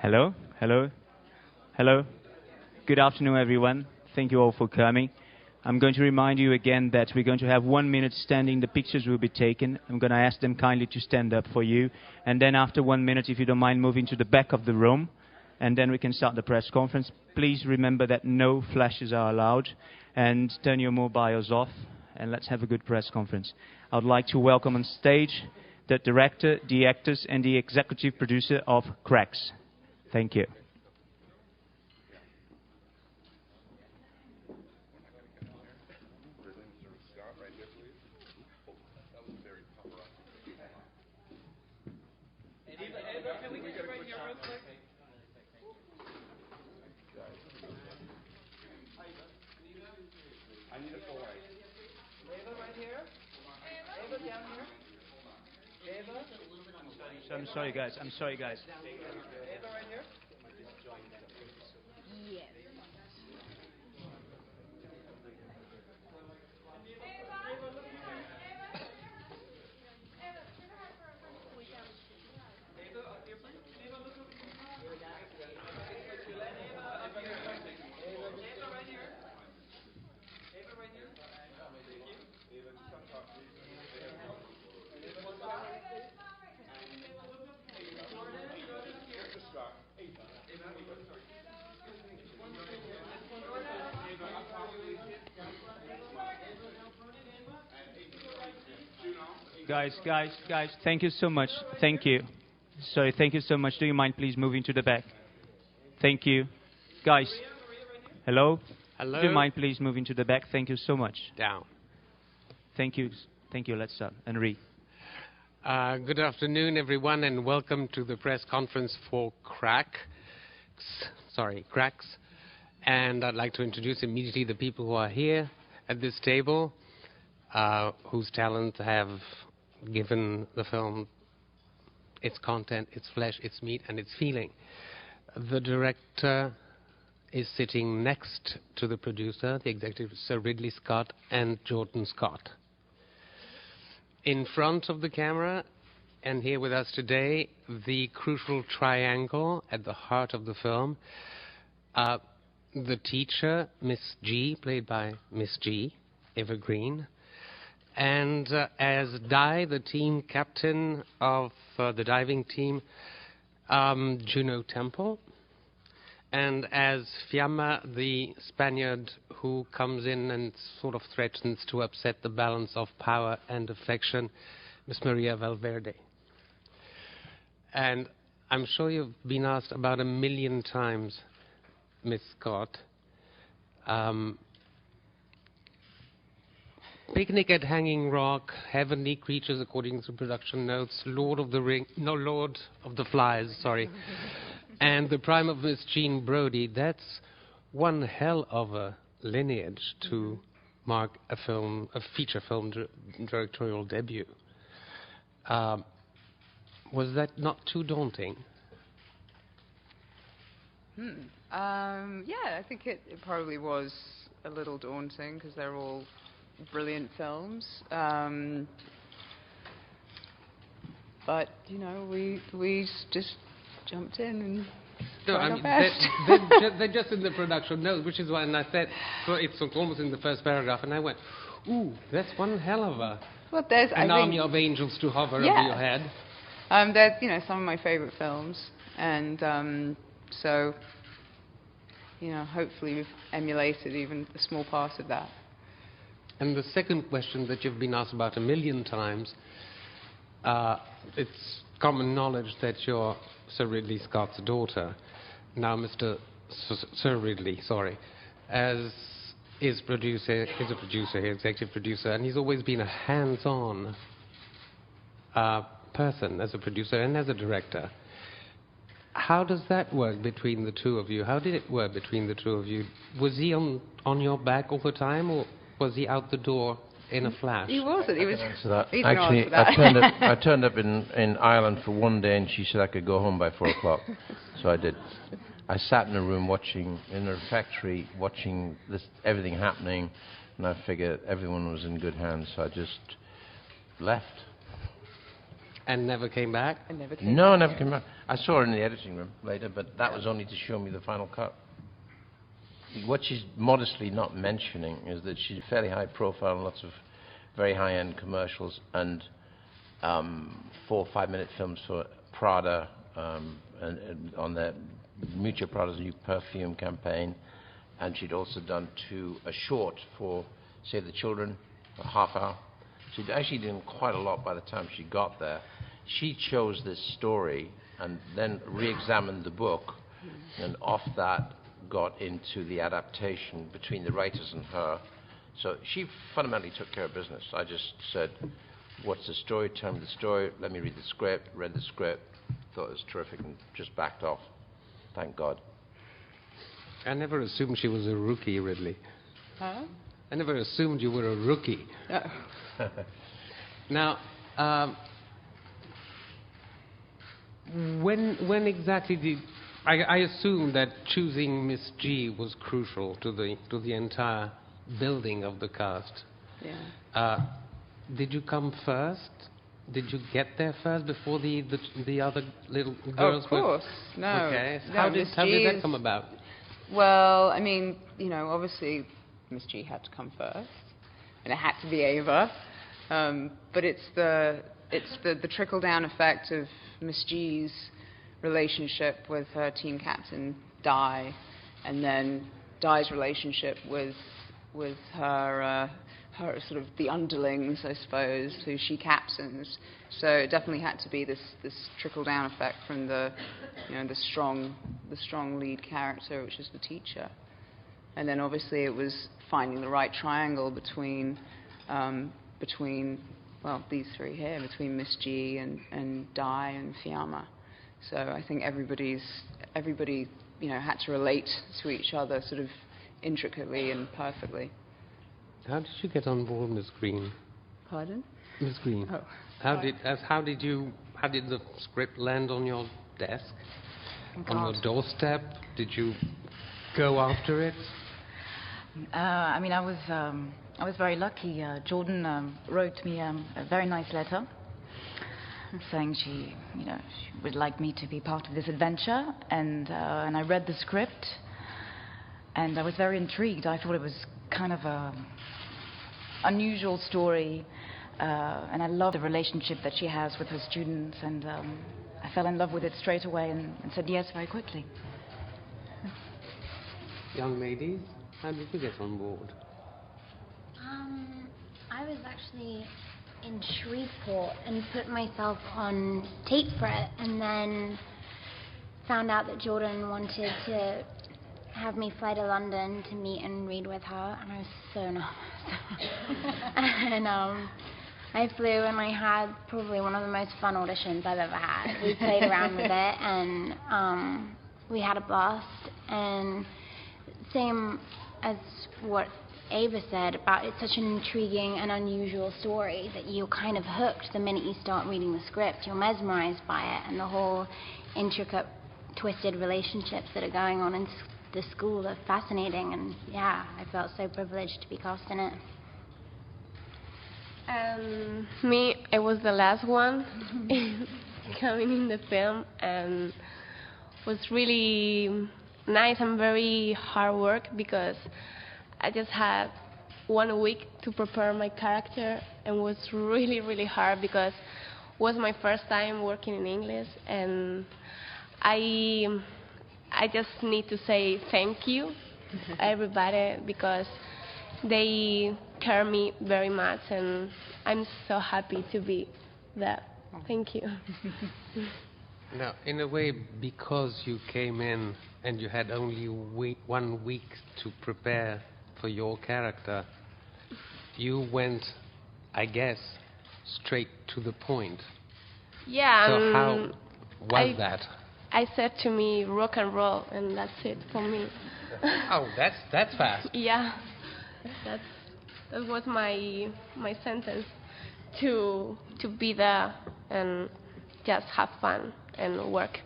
Hello, hello, hello. Good afternoon, everyone. Thank you all for coming. I'm going to remind you again that we're going to have 1 minute standing. The pictures will be taken. I'm going to ask them kindly to stand up for you. And then after 1 minute, if you don't mind, moving to the back of the room. And then we can start the press conference. Please remember that no flashes are allowed. And turn your mobiles off. And let's have a good press conference. I would like to welcome on stage the director, the actors, and the executive producer of Cracks. Thank you. I'm sorry, guys. I'm sorry, guys. Eva right here? Yes. Guys, thank you so much. Thank you. Sorry, thank you so much. Do you mind please moving to the back? Thank you. Guys, hello? Hello? Do you mind please moving to the back? Thank you so much. Down. Thank you. Thank you. Let's start. Henri. Good afternoon, everyone, and welcome to the press conference for Cracks. And I'd like to introduce immediately the people who are here at this table, whose talent have given the film its content, its flesh, its meat, and its feeling. The director is sitting next to the producer, the executive Sir Ridley Scott and Jordan Scott. In front of the camera, and here with us today, the crucial triangle at the heart of the film, the teacher, Miss G, played by Miss G, Eva Green, and as Di, the team captain of the diving team, Juno Temple, and as Fiamma, the Spaniard who comes in and sort of threatens to upset the balance of power and affection, Miss Maria Valverde. And I'm sure you've been asked about 1 million times, Miss Scott, Picnic at Hanging Rock, Heavenly Creatures according to production notes, Lord of the Flies, sorry, and The Prime of Miss Jean Brodie. That's one hell of a lineage to mark a feature film directorial debut. Was that not too daunting? Yeah, I think it probably was a little daunting because they're all brilliant films. But, you know, we just jumped in and tried our best. They're just in the production notes, which is why, and I said, so it's almost in the first paragraph, and I went, ooh, that's one hell of a an army of angels to hover over your head. They're, you know, some of my favorite films, and so, you know, hopefully we've emulated even a small part of that. And the second question that you've been asked about 1 million times, it's common knowledge that you're Sir Ridley Scott's daughter. Now, Sir Ridley, is a producer, executive producer, and he's always been a hands-on person as a producer and as a director. How does that work between the two of you? How did it work between the two of you? Was he on your back all the time, or was he out the door in a flash? He wasn't. He was. Answer that. He Actually, answer that. I turned up in Ireland for one day, and she said I could go home by 4 o'clock. So I did. I sat in a room in her factory, watching everything happening, and I figured everyone was in good hands, so I just left. And never came back? I never came back. No, I never came back. I saw her in the editing room later, but that was only to show me the final cut. What she's modestly not mentioning is that she's fairly high profile in lots of very high-end commercials and 4 or 5 minute films for Prada and on their Mucho Prada's new perfume campaign, and she'd also done a short for Save the Children, a half hour. She'd actually done quite a lot by the time she got there. She chose this story and then re-examined the book, and off that got into the adaptation between the writers and her. So she fundamentally took care of business. I just said, what's the story? Tell me the story. Let me read the script. Read the script. Thought it was terrific and just backed off. Thank God. I never assumed she was a rookie, Ridley. Huh? I never assumed you were a rookie. Oh. Now, when exactly did... I assume that choosing Miss G was crucial to the entire building of the cast. Yeah. Did you come first? Did you get there first before the other little girls? Of course, no. Okay. No, How did that come about? Well, I mean, obviously Miss G had to come first, and it had to be Eva. But it's the trickle-down effect of Miss G's relationship with her team captain, Di, and then Di's relationship with her sort of the underlings, I suppose, who she captains. So it definitely had to be this trickle-down effect from the strong lead character, which is the teacher. And then obviously it was finding the right triangle between these three here, between Miss G and Di and Fiamma. So I think everybody had to relate to each other sort of intricately and perfectly. How did you get on board, Miss Green? Pardon? Miss Green. Oh. How did the script land on your desk? On your doorstep? Did you go after it? I mean, I was very lucky. Jordan wrote me a very nice letter saying she would like me to be part of this adventure, and I read the script, and I was very intrigued. I thought it was kind of a unusual story, and I love the relationship that she has with her students, and I fell in love with it straight away and said yes very quickly. Young ladies, how did you get on board? I was actually in Shreveport and put myself on tape for it, and then found out that Jordan wanted to have me fly to London to meet and read with her, and I was so nervous. And I flew, and I had probably one of the most fun auditions I've ever had. We played around with it, and we had a blast. And same as what Eva said about it's such an intriguing and unusual story that you're kind of hooked the minute you start reading the script. You're mesmerized by it and the whole intricate, twisted relationships that are going on in the school are fascinating. And yeah, I felt so privileged to be cast in it. Me, I was the last one coming in the film, and was really nice and very hard work because I just had 1 week to prepare my character, and was really, really hard because it was my first time working in English, and I just need to say thank you, everybody, because they care me very much, and I'm so happy to be there. Thank you. Now, in a way, because you came in and you had only 1 week to prepare for your character, you went, I guess, straight to the point. Yeah. So how was that? I said to me, rock and roll, and that's it for me. Oh, that's fast. Yeah, that was my sentence, to be there and just have fun and work.